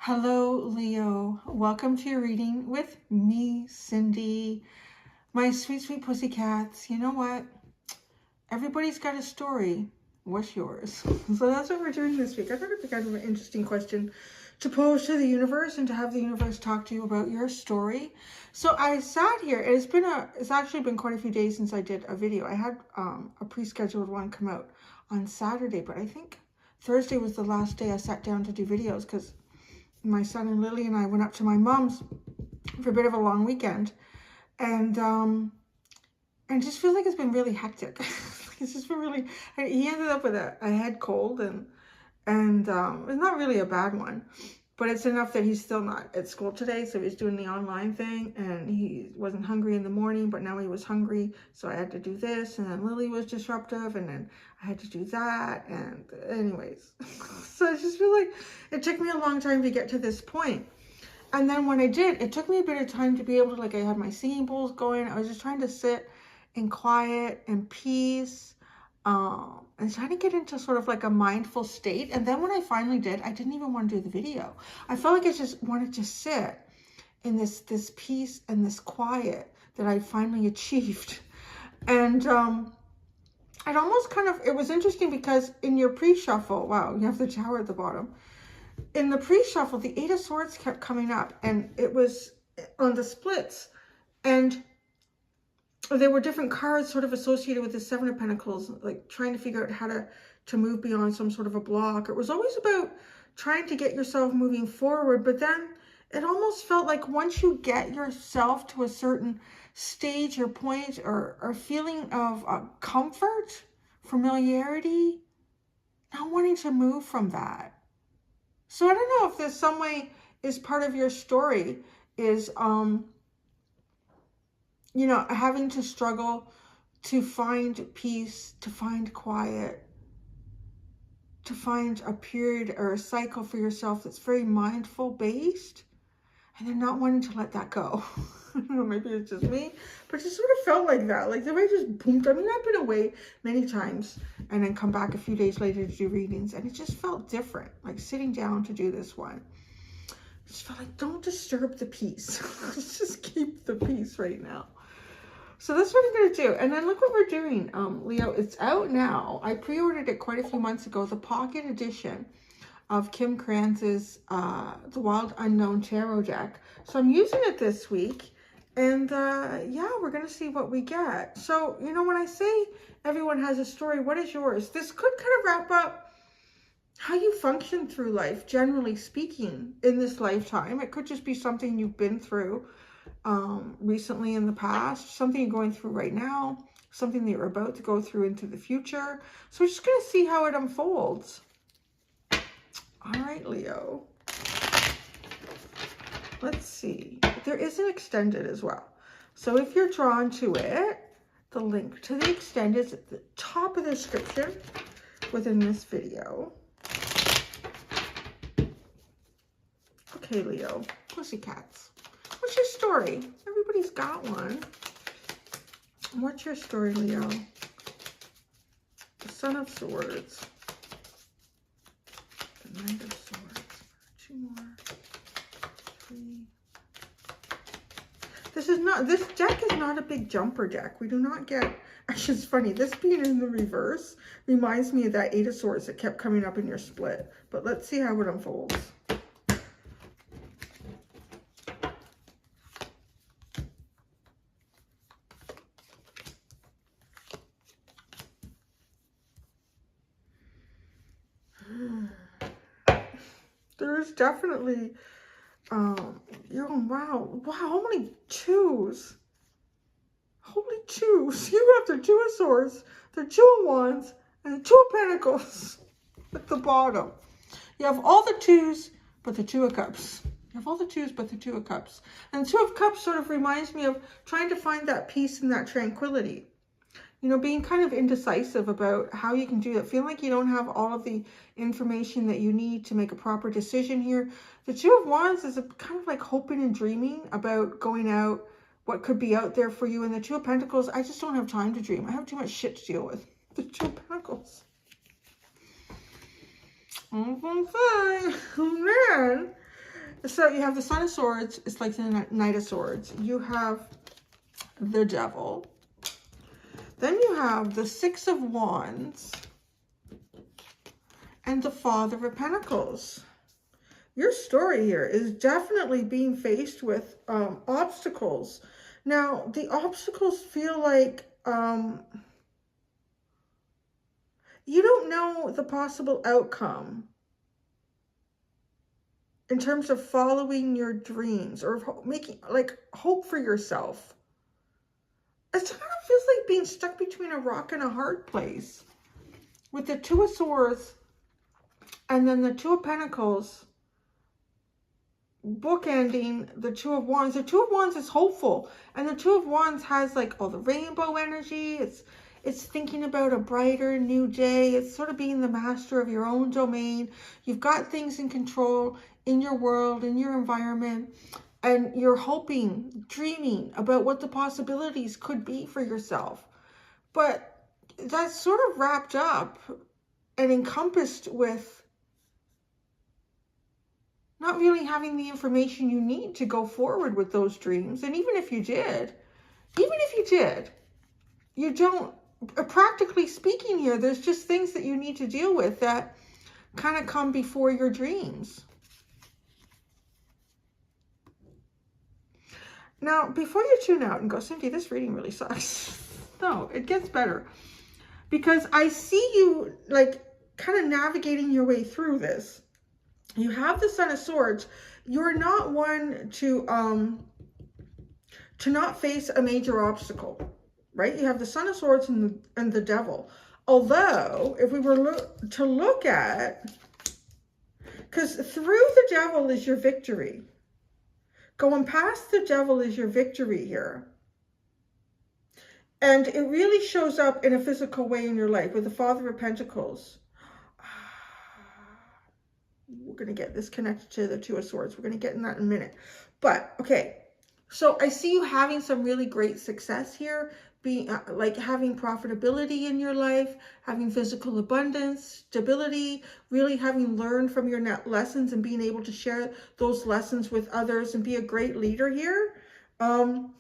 Hello, Leo. Welcome to your reading with me, Cindy. My sweet, sweet pussycats. You know what? Everybody's got a story. What's yours? So that's what we're doing this week. I thought it'd be kind of an interesting question to pose to the universe and to have the universe talk to you about your story. So I sat here. It's actually been quite a few days since I did a video. I had a pre-scheduled one come out on Saturday, but I think Thursday was the last day I sat down to do videos because my son and Lily and I went up to my mom's for a bit of a long weekend, and just feel like it's been really hectic. It's just been really. He ended up with a head cold, and it's not really a bad one, but it's enough that he's still not at school today. So he's doing the online thing, and he wasn't hungry in the morning, but now he was hungry, so I had to do this, and then Lily was disruptive, and then I had to do that, and anyways. So I just feel like it took me a long time to get to this point. And then when I did, it took me a bit of time to be able to, I had my singing bowls going. I was just trying to sit in quiet and peace, and trying to get into sort of a mindful state. And then when I finally did, I didn't even want to do the video. I felt like I just wanted to sit in this peace and this quiet that I finally achieved. And it almost it was interesting because in your pre-shuffle, wow, you have the tower at the bottom. In the pre-shuffle, the Eight of Swords kept coming up, and it was on the splits. And there were different cards sort of associated with the Seven of Pentacles, trying to figure out how to move beyond some sort of a block. It was always about trying to get yourself moving forward, but then it almost felt like once you get yourself to a certain stage or point or feeling of comfort, familiarity, not wanting to move from that. So I don't know if there's some way is part of your story is having to struggle to find peace, to find quiet, to find a period or a cycle for yourself that's very mindful based, and then not wanting to let that go. I don't know, maybe it's just me, but it just sort of felt like that. Like the way just boomed. I mean, I've been away many times and then come back a few days later to do readings, and it just felt different. Like sitting down to do this one, it just felt like, don't disturb the peace. Let's just keep the peace right now. So that's what I'm going to do. And then look what we're doing, Leo. It's out now. I pre-ordered it quite a few months ago, the pocket edition of Kim Kranz's The Wild Unknown Tarot deck. So I'm using it this week. And yeah, we're going to see what we get. So, when I say everyone has a story, what is yours? This could kind of wrap up how you function through life, generally speaking, in this lifetime. It could just be something you've been through recently in the past, something you're going through right now, something that you're about to go through into the future. So we're just going to see how it unfolds. All right, Leo. Let's see. There is an extended as well. So if you're drawn to it, the link to the extended is at the top of the description within this video. Okay, Leo. Pussycats. What's your story? Everybody's got one. What's your story, Leo? The Son of Swords. The Knight of Swords. Two more. Three. This deck is not a big jumper deck. We do not get, actually it's funny, this being in the reverse reminds me of that Eight of Swords that kept coming up in your split. But let's see how it unfolds. There's definitely, wow, how many twos? Holy twos. You have the Two of Swords, the Two of Wands, and the Two of Pentacles at the bottom. You have all the twos, but the Two of Cups. You have all the twos, but the Two of Cups. And the Two of Cups sort of reminds me of trying to find that peace and that tranquility. Being kind of indecisive about how you can do that. Feeling like you don't have all of the information that you need to make a proper decision here. The Two of Wands is kind of like hoping and dreaming about going out, what could be out there for you. And the Two of Pentacles, I just don't have time to dream. I have too much shit to deal with. The Two of Pentacles. Oh, man. So you have the Son of Swords. It's like the Knight of Swords. You have the Devil. Then you have the Six of Wands and the Father of Pentacles. Your story here is definitely being faced with obstacles. Now, the obstacles feel like you don't know the possible outcome in terms of following your dreams or making, like, hope for yourself. It kind of feels like being stuck between a rock and a hard place. With the Two of Swords and then the Two of Pentacles bookending the Two of Wands. The Two of Wands is hopeful, and the Two of Wands has like all the rainbow energy. It's thinking about a brighter new day. It's sort of being the master of your own domain. You've got things in control in your world, in your environment, and you're hoping, dreaming about what the possibilities could be for yourself. But that's sort of wrapped up and encompassed with not really having the information you need to go forward with those dreams. And even if you did, you don't, practically speaking here, there's just things that you need to deal with that kind of come before your dreams. Now, before you tune out and go, Cindy, this reading really sucks. No, it gets better. Because I see you like kind of navigating your way through this. You have the Son of Swords. You're not one to not face a major obstacle, right? You have the Son of Swords and the Devil. Although, if we were to look at, because through the Devil is your victory. Going past the Devil is your victory here. And it really shows up in a physical way in your life with the Father of Pentacles. We're going to get this connected to the Two of Swords. We're going to get in that in a minute. But, okay. So I see you having some really great success here. Being like having profitability in your life, having physical abundance, stability, really having learned from your lessons and being able to share those lessons with others and be a great leader here. But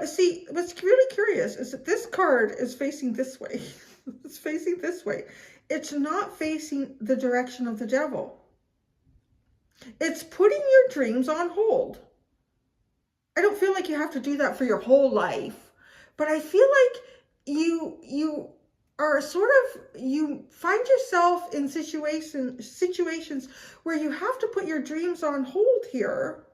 see, what's really curious is that this card is facing this way. It's facing this way. It's not facing the direction of the Devil. It's putting your dreams on hold. I don't feel like you have to do that for your whole life, but I feel like you are sort of, you find yourself in situations where you have to put your dreams on hold here,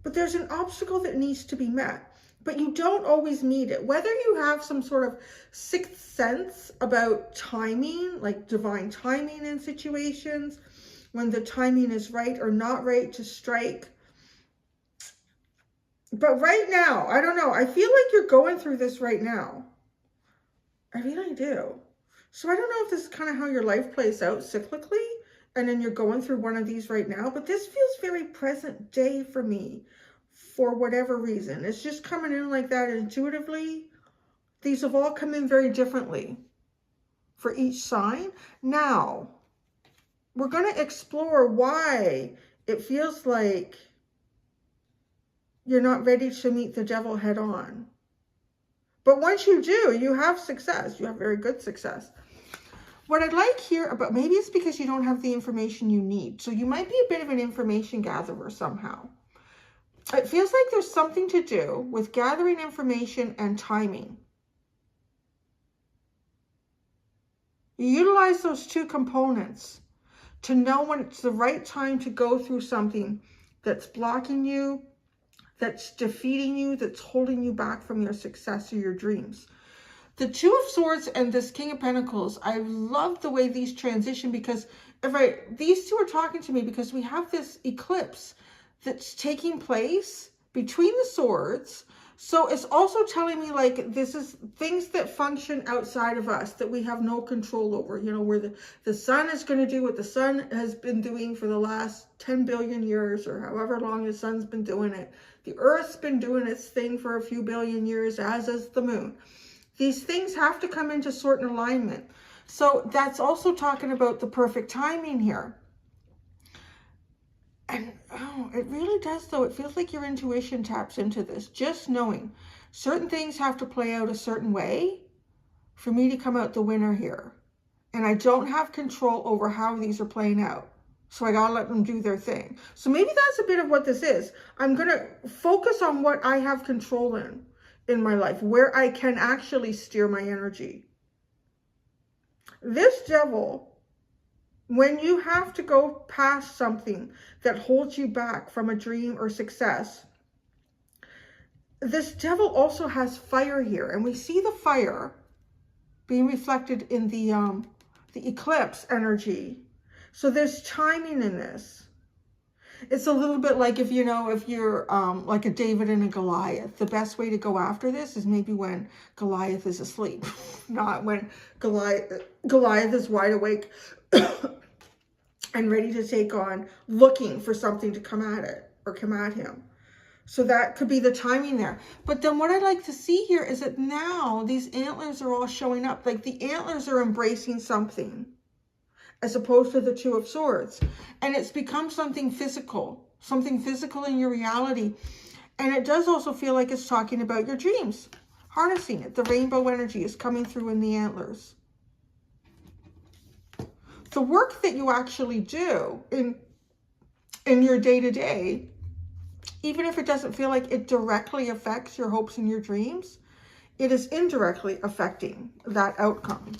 but there's an obstacle that needs to be met. But you don't always meet it. Whether you have some sort of sixth sense about timing, like divine timing in situations, when the timing is right or not right to strike. But right now, I don't know. I feel like you're going through this right now. I really do. So I don't know if this is kind of how your life plays out cyclically, and then you're going through one of these right now. But this feels very present day for me. For whatever reason, it's just coming in like that intuitively. These have all come in very differently for each sign. Now, we're going to explore why it feels like you're not ready to meet the Devil head on. But once you do, you have success. You have very good success. What I'd like here about, maybe it's because you don't have the information you need. So you might be a bit of an information gatherer somehow. It feels like there's something to do with gathering information and timing. You utilize those two components to know when it's the right time to go through something that's blocking you, that's defeating you, that's holding you back from your success or your dreams. The Two of Swords and this King of Pentacles, I love the way these transition, because these two are talking to me because we have this eclipse that's taking place between the swords. So it's also telling me like this is things that function outside of us that we have no control over, you know, where the sun is going to do what the sun has been doing for the last 10 billion years or however long the sun's been doing it. The earth's been doing its thing for a few billion years, as is the moon. These things have to come into certain alignment. So that's also talking about the perfect timing here. And oh, it really does though. It feels like your intuition taps into this. Just knowing certain things have to play out a certain way for me to come out the winner here. And I don't have control over how these are playing out. So I gotta let them do their thing. So maybe that's a bit of what this is. I'm gonna focus on what I have control in my life, where I can actually steer my energy. This devil, when you have to go past something that holds you back from a dream or success, this devil also has fire here. And we see the fire being reflected in the eclipse energy. So there's timing in this. It's a little bit like if you're like a David and a Goliath. The best way to go after this is maybe when Goliath is asleep, not when Goliath is wide awake and ready to take on, looking for something to come at it or come at him. So that could be the timing there. But then what I'd like to see here is that now these antlers are all showing up. Like the antlers are embracing something as opposed to the Two of Swords. And it's become something physical in your reality. And it does also feel like it's talking about your dreams, harnessing it. The rainbow energy is coming through in the antlers. The work that you actually do in your day-to-day, even if it doesn't feel like it directly affects your hopes and your dreams, it is indirectly affecting that outcome.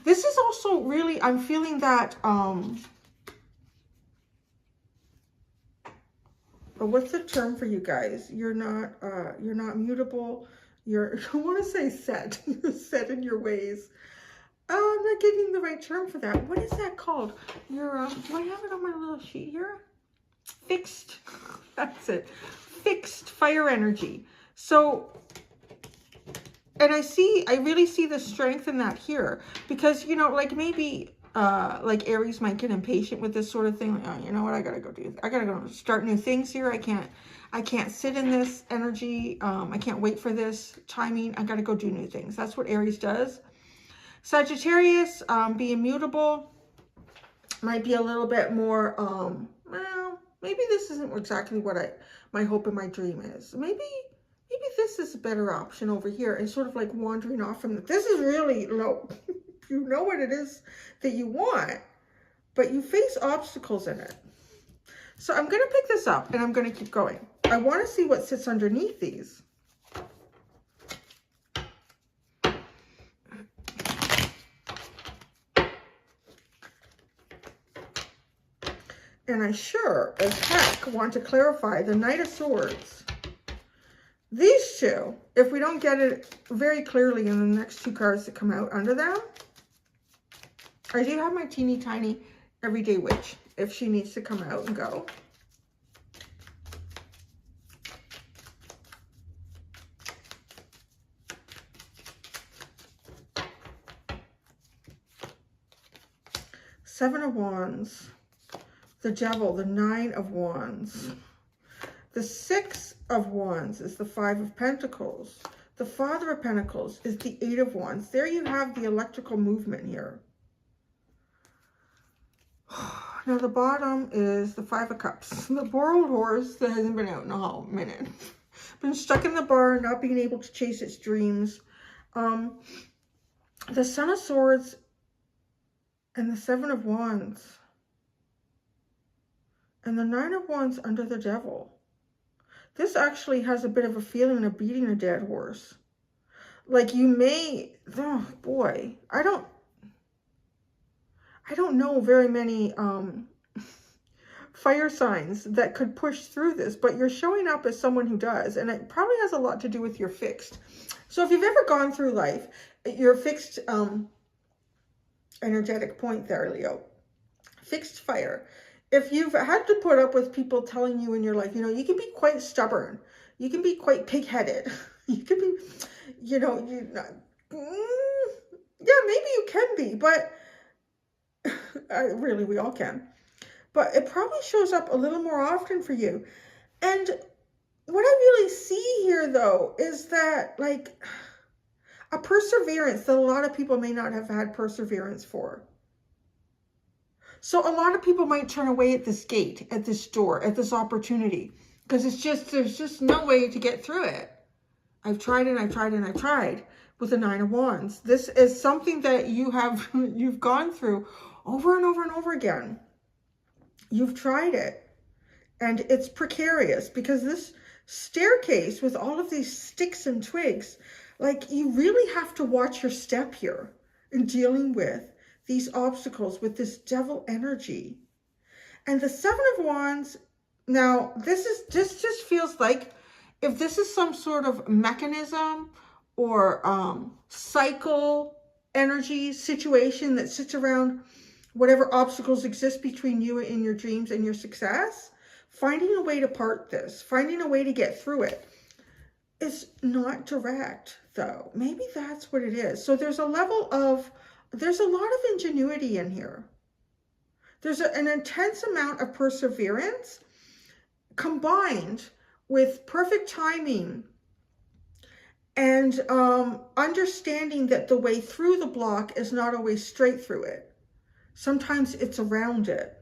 This is also really, I'm feeling that, what's the term for you guys? You're not mutable. I want to say set. You're set in your ways. I'm not getting the right term for that. What is that called? You're, do I have it on my little sheet here? Fixed. That's it. Fixed fire energy. So, and I really see the strength in that here, because, like maybe, like Aries might get impatient with this sort of thing. Like, oh, you know what? I gotta go start new things here. I can't sit in this energy. I can't wait for this timing. I gotta go do new things. That's what Aries does. Sagittarius, being mutable, might be a little bit more, well, maybe this isn't exactly what my hope and my dream is. Maybe this is a better option over here, and sort of like wandering off from it. This is really low. You know what it is that you want, but you face obstacles in it. So I'm going to pick this up and I'm going to keep going. I want to see what sits underneath these. And I sure as heck want to clarify the Knight of Swords. These two, if we don't get it very clearly in the next two cards that come out under them, I do have my teeny tiny everyday witch if she needs to come out and go. Seven of Wands, the Devil, the Nine of Wands. The Six of Wands is the Five of Pentacles. The Father of Pentacles is the Eight of Wands. There you have the electrical movement here. Now the bottom is the Five of Cups. The borrowed horse that hasn't been out in a minute. Been stuck in the barn, not being able to chase its dreams. The Son of Swords and the Seven of Wands. And the Nine of Wands under the Devil. This actually has a bit of a feeling of beating a dead horse. Like you may, oh boy, I don't know very many fire signs that could push through this, but you're showing up as someone who does, and it probably has a lot to do with your fixed. So if you've ever gone through life, your fixed energetic point there, Leo, fixed fire. If you've had to put up with people telling you in your life, you can be quite stubborn. You can be quite pig-headed. You can be, yeah, maybe you can be, but really, we all can. But it probably shows up a little more often for you. And what I really see here, though, is that, like, a perseverance that a lot of people may not have had perseverance for. So a lot of people might turn away at this gate, at this door, at this opportunity, because there's just no way to get through it. I've tried and I've tried and I've tried with the Nine of Wands. This is something that you've gone through over and over and over again. You've tried it and it's precarious because this staircase with all of these sticks and twigs, like you really have to watch your step here in dealing with these obstacles with this devil energy. And the Seven of Wands, now this just feels like if this is some sort of mechanism or cycle energy situation that sits around whatever obstacles exist between you and your dreams and your success, finding a way to part this, finding a way to get through it is not direct though. Maybe that's what it is. So there's a level of, there's a lot of ingenuity in here. There's an intense amount of perseverance combined with perfect timing and understanding that the way through the block is not always straight through it. Sometimes it's around it.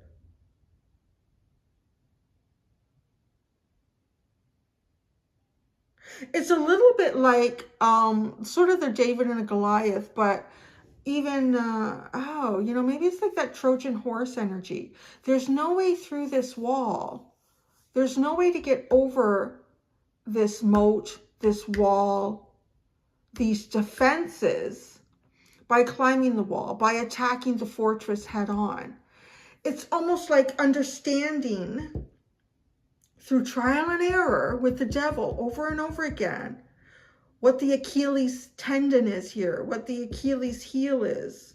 It's a little bit like sort of the David and a Goliath, but even, maybe it's like that Trojan horse energy. There's no way through this wall. There's no way to get over this moat, this wall, these defenses by climbing the wall, by attacking the fortress head on. It's almost like understanding through trial and error with the devil over and over again what the Achilles tendon is here, what the Achilles heel is.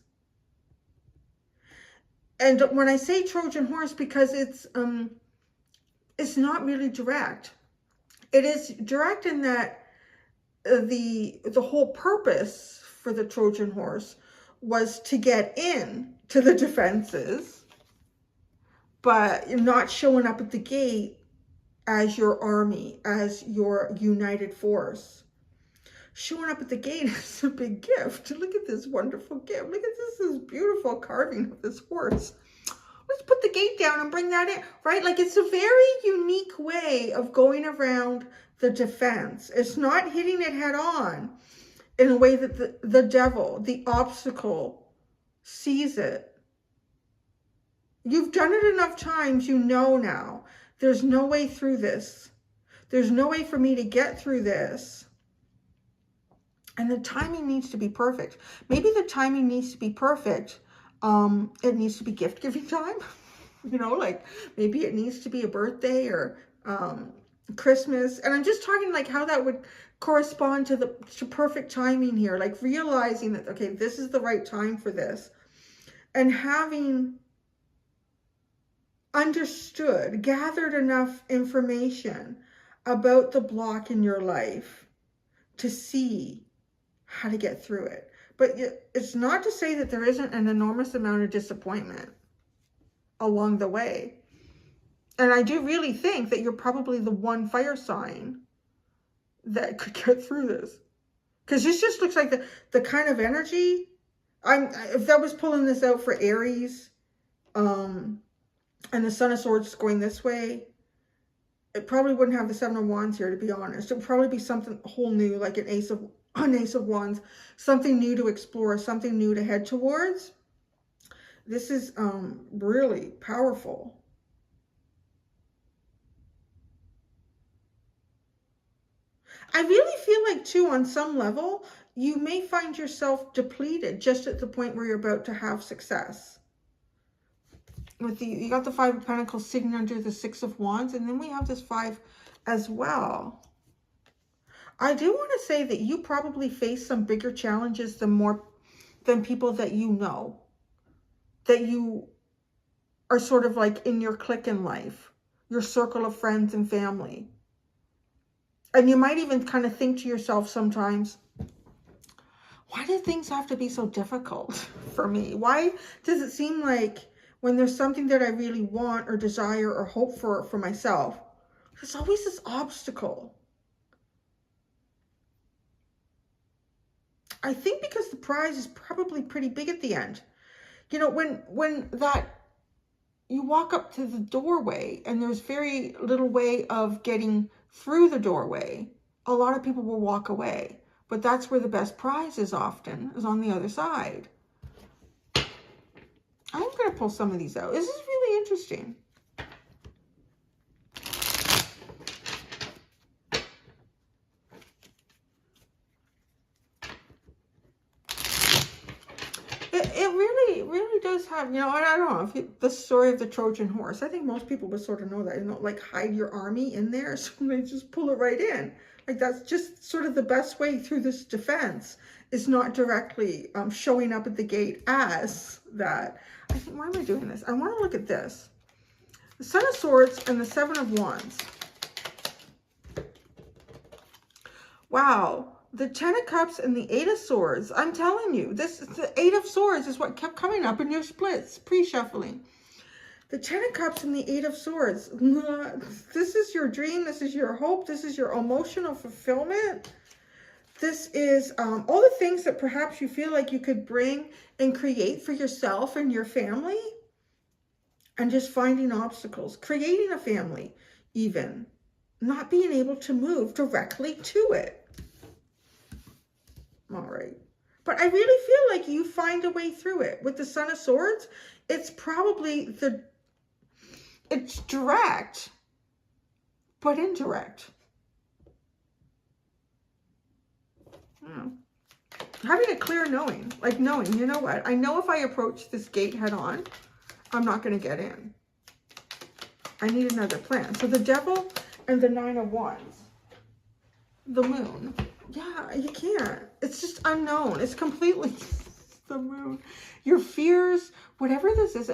And when I say Trojan horse, because it's not really direct. It is direct in that the whole purpose for the Trojan horse was to get in to the defenses, but not showing up at the gate as your army, as your united force. Showing up at the gate is a big gift. Look at this wonderful gift. Look at this beautiful carving of this horse. Let's put the gate down and bring that in, right? Like it's a very unique way of going around the defense. It's not hitting it head on in a way that the devil, the obstacle, sees it. You've done it enough times, you know now. There's no way through this. There's no way for me to get through this. And the timing needs to be perfect. Maybe the timing needs to be perfect. It needs to be gift-giving time. Like maybe it needs to be a birthday or Christmas. And I'm just talking like how that would correspond to perfect timing here. Like realizing that, okay, this is the right time for this. And having understood, gathered enough information about the block in your life to see how to get through it. But it's not to say that there isn't an enormous amount of disappointment along the way. And I do really think that you're probably the one fire sign that could get through this. Because this just looks like the kind of energy, if that was pulling this out for Aries, and the Son of Swords is going this way, it probably wouldn't have the Seven of Wands here, to be honest. It would probably be something whole new, like an Ace of Wands, something new to explore, something new to head towards. This is really powerful. I really feel like too, on some level, you may find yourself depleted just at the point where you're about to have success. You got the Five of Pentacles sitting under the Six of Wands, and then we have this Five as well. I do want to say that you probably face some bigger challenges than people that you know, that you are sort of like in your clique in life, your circle of friends and family. And you might even kind of think to yourself sometimes, why do things have to be so difficult for me? Why does it seem like when there's something that I really want or desire or hope for myself, there's always this obstacle? I think because the prize is probably pretty big at the end. When that you walk up to the doorway and there's very little way of getting through the doorway, a lot of people will walk away. But that's where the best prize is often, is on the other side. I'm going to pull some of these out. This is really interesting. It really does have, you know, I don't know if you, the story of the Trojan Horse. I think most people would sort of know that, you know, like hide your army in there, so they just pull it right in. Like that's just sort of the best way through this defense, is not directly showing up at the gate as that. I think, why am I doing this? I want to look at this. The Son of Swords and the Seven of Wands. Wow. The Ten of Cups and the Eight of Swords. I'm telling you, the Eight of Swords is what kept coming up in your splits, pre-shuffling. The Ten of Cups and the Eight of Swords. This is your dream. This is your hope. This is your emotional fulfillment. This is all the things that perhaps you feel like you could bring and create for yourself and your family. And just finding obstacles. Creating a family, even. Not being able to move directly to it. All right. But I really feel like you find a way through it. With the Son of Swords, it's probably it's direct, but indirect. Yeah. Having a clear knowing, like knowing, you know what? I know if I approach this gate head on, I'm not going to get in. I need another plan. So the Devil and the Nine of Wands. The Moon. Yeah, you can't. It's just unknown. It's completely the Moon. Your fears, whatever this is,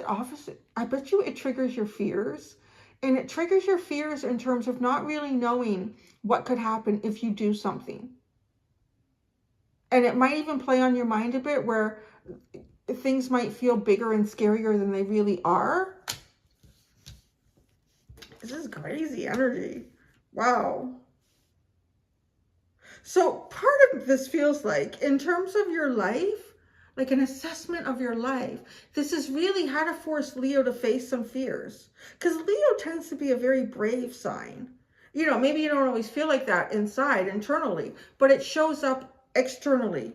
I bet you it triggers your fears. And it triggers your fears in terms of not really knowing what could happen if you do something. And it might even play on your mind a bit where things might feel bigger and scarier than they really are. This is crazy energy. Wow. So part of this feels like, in terms of your life, like an assessment of your life, this is really how to force Leo to face some fears. Because Leo tends to be a very brave sign. You know, maybe you don't always feel like that inside, internally, but it shows up externally.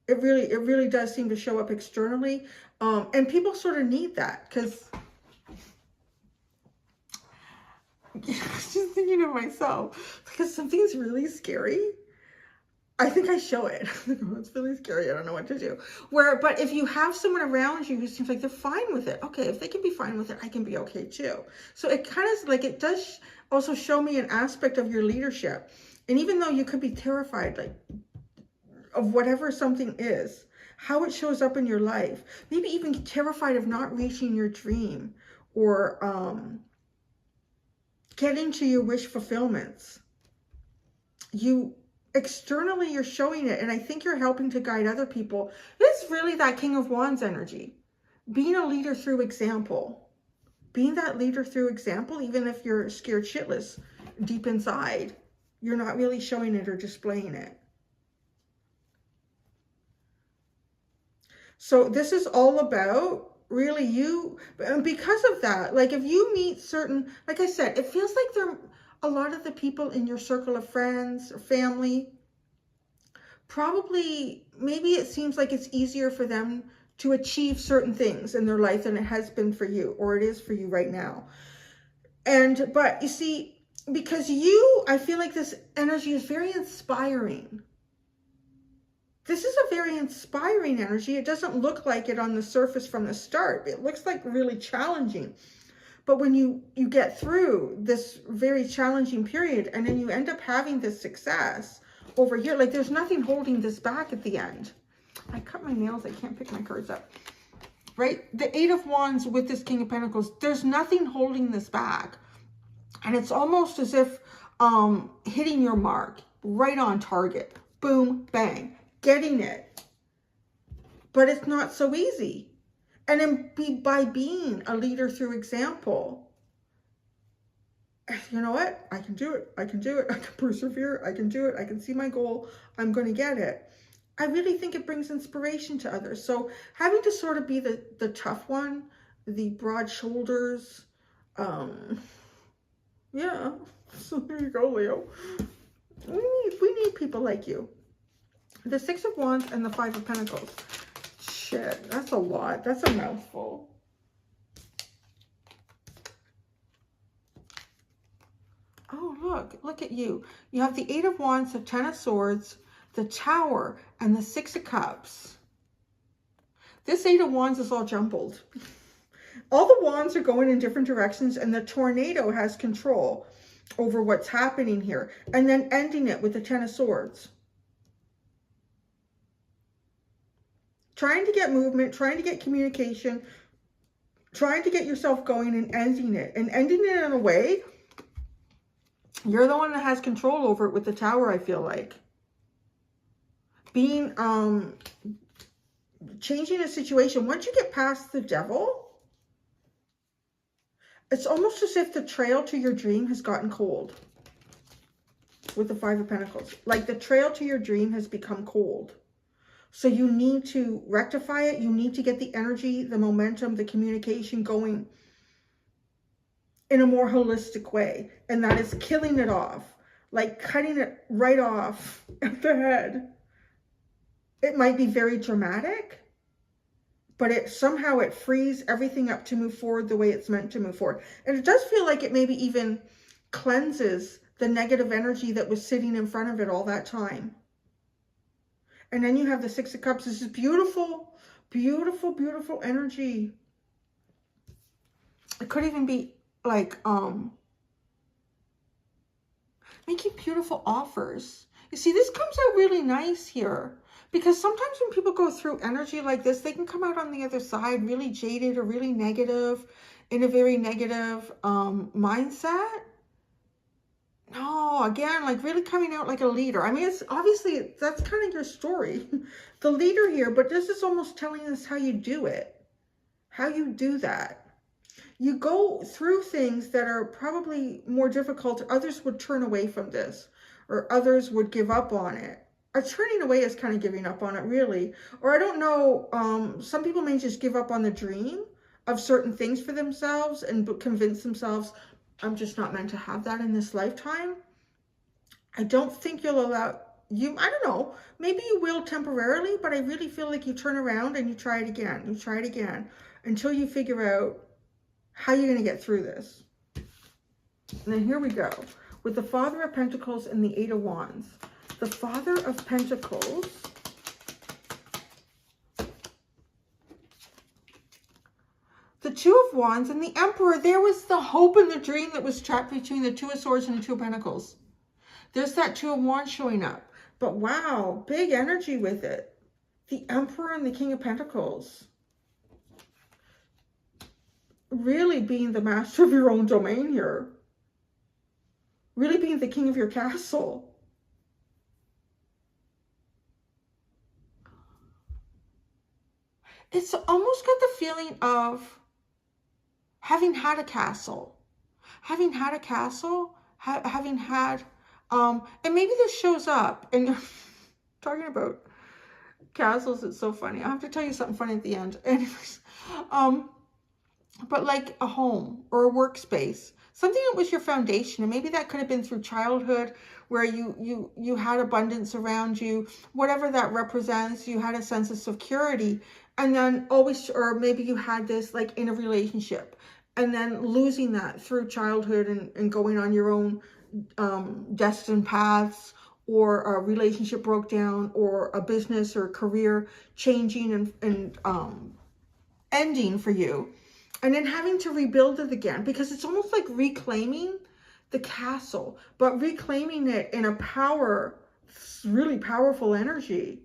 It really does seem to show up externally. And people sort of need that, because I was just thinking of myself, because something's really scary, I think I show it. Oh, it's really scary. I don't know what to do. But if you have someone around you who seems like they're fine with it, okay, if they can be fine with it, I can be okay too. So it kind of like, it does also show me an aspect of your leadership. And even though you could be terrified, like, of whatever something is, how it shows up in your life, maybe even terrified of not reaching your dream, or getting to your wish fulfillments. Externally, you're showing it, and I think you're helping to guide other people. This is really that King of Wands energy. Being a leader through example. Being that leader through example, even if you're scared shitless deep inside, you're not really showing it or displaying it. So this is all about really you, and because of that, like if you meet certain, like I said, it feels like there a lot of the people in your circle of friends or family, probably, maybe it seems like it's easier for them to achieve certain things in their life than it has been for you, or it is for you right now. But you see, because I feel like this energy is very inspiring. This is a very inspiring energy. It doesn't look like it on the surface from the start. It looks like really challenging. But when you get through this very challenging period, and then you end up having this success over here, like there's nothing holding this back at the end. I cut my nails. I can't pick my cards up. Right? The Eight of Wands with this King of Pentacles, there's nothing holding this back. And it's almost as if hitting your mark, right on target. Boom, bang. Getting it, but it's not so easy. And then by being a leader through example, you know what? I can do it. I can do it. I can persevere. I can do it. I can see my goal. I'm going to get it. I really think it brings inspiration to others. So having to sort of be the tough one the broad shoulders. Yeah, so there you go, Leo. We need people like you. The Six of Wands and the Five of Pentacles. Shit, that's a lot. That's a mouthful. Oh, look at you. You have the Eight of Wands, the Ten of Swords, the Tower, and the Six of Cups. This Eight of Wands is all jumbled. All the wands are going in different directions, and the tornado has control over what's happening here. And then ending it with the Ten of Swords. Trying to get movement, trying to get communication, trying to get yourself going and ending it. And ending it in a way, you're the one that has control over it with the Tower, I feel like. Being, changing a situation. Once you get past the Devil, it's almost as if the trail to your dream has gotten cold with the Five of Pentacles. Like the trail to your dream has become cold. So you need to rectify it. You need to get the energy, the momentum, the communication going in a more holistic way. And that is killing it off. Like cutting it right off at the head. It might be very dramatic, but somehow it frees everything up to move forward the way it's meant to move forward. And it does feel like it maybe even cleanses the negative energy that was sitting in front of it all that time. And then you have the Six of Cups. This is beautiful, beautiful, beautiful energy. It could even be like making beautiful offers. You see, this comes out really nice here. Because sometimes when people go through energy like this, they can come out on the other side really jaded or really negative, in a very negative mindset. No, again, like really coming out like a leader. I mean, it's obviously, that's kind of your story. The leader here, but this is almost telling us how you do it. How you do that. You go through things that are probably more difficult. Others would turn away from this, or others would give up on it. Turning away is kind of giving up on it, really. Or I don't know, some people may just give up on the dream of certain things for themselves and convince themselves, I'm just not meant to have that in this lifetime. I don't think you'll allow you, I don't know, maybe you will temporarily, but I really feel like you turn around and you try it again. You try it again until you figure out how you're going to get through this. And then here we go with the Father of Pentacles and the Eight of Wands. The Father of Pentacles the Two of Wands and the Emperor. There was the hope and the dream that was trapped between the Two of Swords and the Two of Pentacles. There's that Two of Wands showing up. But wow, big energy with it. The Emperor and the King of Pentacles. Really being the master of your own domain here. Really being the king of your castle. It's almost got the feeling of having had a castle. Having had a castle, having had, and maybe this shows up, and talking about castles, it's so funny. I have to tell you something funny at the end. Anyways, but like a home or a workspace, something that was your foundation, and maybe that could have been through childhood, where you had abundance around you, whatever that represents. You had a sense of security, and then always, or maybe you had this like in a relationship, and then losing that through childhood and going on your own destined paths, or a relationship broke down, or a business or career changing and ending for you. And then having to rebuild it again, because it's almost like reclaiming the castle, but reclaiming it in a really powerful energy.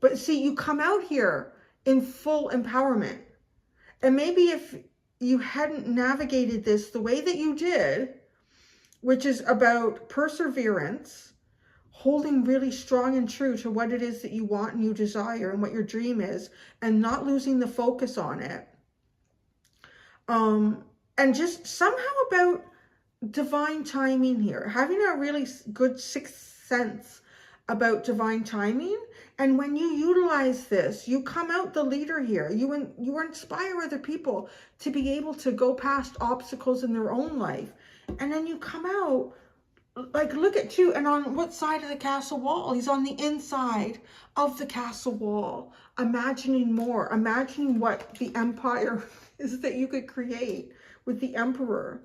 But see, you come out here in full empowerment. And maybe if you hadn't navigated this the way that you did, which is about perseverance, holding really strong and true to what it is that you want and you desire and what your dream is, and not losing the focus on it. And just somehow about divine timing here, having a really good sixth sense about divine timing. And when you utilize this, you come out the leader here. You inspire other people to be able to go past obstacles in their own life. And then you come out, like, look at you. And on what side of the castle wall? He's on the inside of the castle wall, imagining more, imagining what the empire is that you could create with the emperor.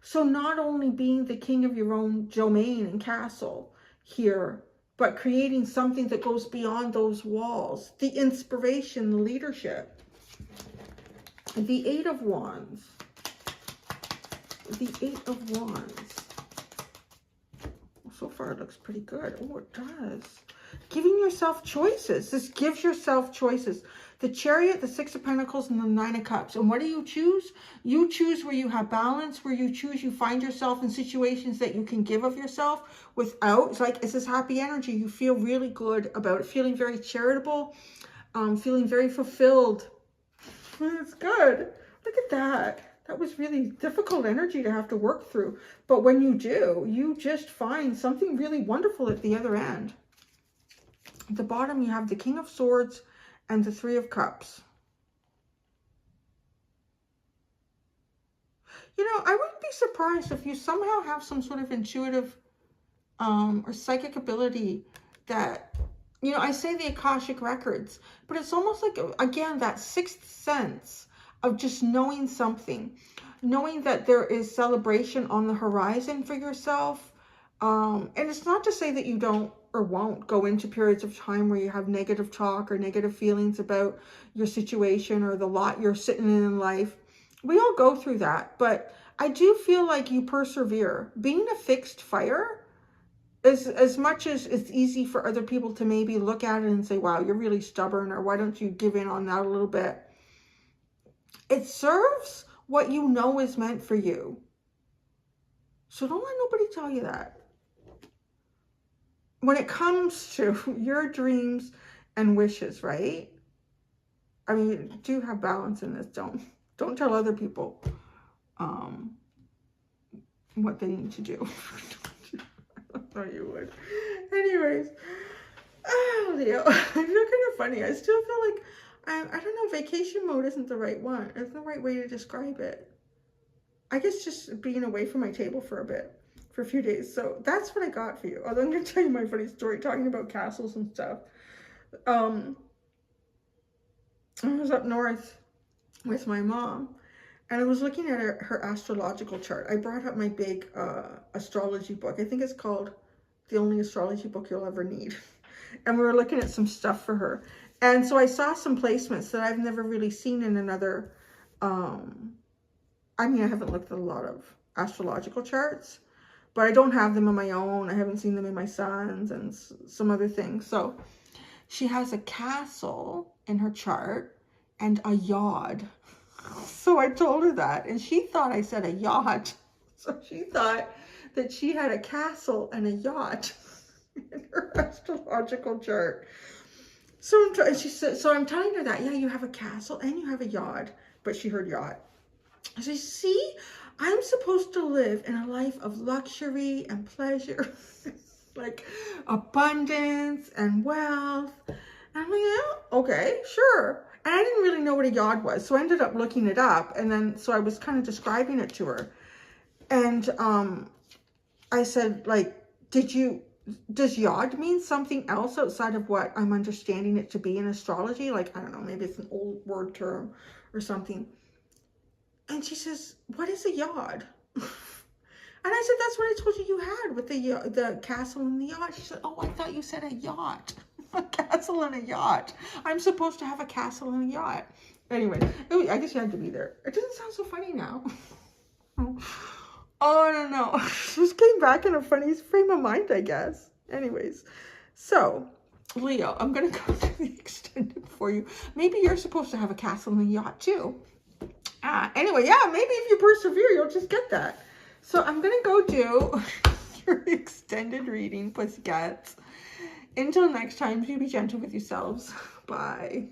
So not only being the king of your own domain and castle here, but creating something that goes beyond those walls. The inspiration, the leadership. The Eight of Wands. The Eight of Wands. So far it looks pretty good. Oh, it does. Giving yourself choices. This gives yourself choices. The Chariot, the Six of Pentacles, and the Nine of Cups. And what do you choose? You choose where you have balance, where you choose, you find yourself in situations that you can give of yourself without, it's like, it's this happy energy. You feel really good about it, feeling very charitable, feeling very fulfilled. It's good. Look at that. That was really difficult energy to have to work through. But when you do, you just find something really wonderful at the other end. At the bottom, you have the King of Swords and the Three of Cups. You know, I wouldn't be surprised if you somehow have some sort of intuitive or psychic ability that, you know, I say the Akashic Records, but it's almost like, again, that sixth sense of just knowing something, knowing that there is celebration on the horizon for yourself. And it's not to say that you don't or won't go into periods of time where you have negative talk or negative feelings about your situation or the lot you're sitting in life. We all go through that, but I do feel like you persevere. Being a fixed fire, as much as it's easy for other people to maybe look at it and say, wow, you're really stubborn, or why don't you give in on that a little bit? It serves what you know is meant for you. So don't let nobody tell you that. When it comes to your dreams and wishes, right? I mean, do have balance in this. Don't tell other people what they need to do. I thought you would. Anyways, oh, Leo, I feel kind of funny. I still feel like I don't know, vacation mode isn't the right one. It's the right way to describe it. I guess just being away from my table for a bit. For a few days. So that's what I got for you. Although I'm going to tell you my funny story talking about castles and stuff. I was up north with my mom and I was looking at her astrological chart. I brought up my big astrology book. I think it's called The Only Astrology Book You'll Ever Need. And we were looking at some stuff for her. And so I saw some placements that I've never really seen in another, I mean, I haven't looked at a lot of astrological charts, but I don't have them on my own. I haven't seen them in my son's and some other things. So she has a castle in her chart and a yacht. So I told her that, and she thought I said a yacht. So she thought that she had a castle and a yacht in her astrological chart. So she said, so I'm telling her that, yeah, you have a castle and you have a yacht, but she heard yacht. I said, see, I'm supposed to live in a life of luxury and pleasure, like abundance and wealth. And I'm like, yeah, okay, sure. And I didn't really know what a yacht was, so I ended up looking it up. And then, so I was kind of describing it to her. And I said, like, does yacht mean something else outside of what I'm understanding it to be in astrology? Like, I don't know, maybe it's an old word term or something. And she says, what is a yacht? And I said, that's what I told you you had with the castle and the yacht. She said, oh, I thought you said a yacht. A castle and a yacht. I'm supposed to have a castle and a yacht. Anyway, I guess you had to be there. It doesn't sound so funny now. Oh, I don't know. Just came back in a funny frame of mind, I guess. Anyways, so Leo, I'm going to go through the extended for you. Maybe you're supposed to have a castle and a yacht too. Anyway, yeah, maybe if you persevere, you'll just get that. So I'm going to go do your extended reading, pussycats. Until next time, you be gentle with yourselves. Bye.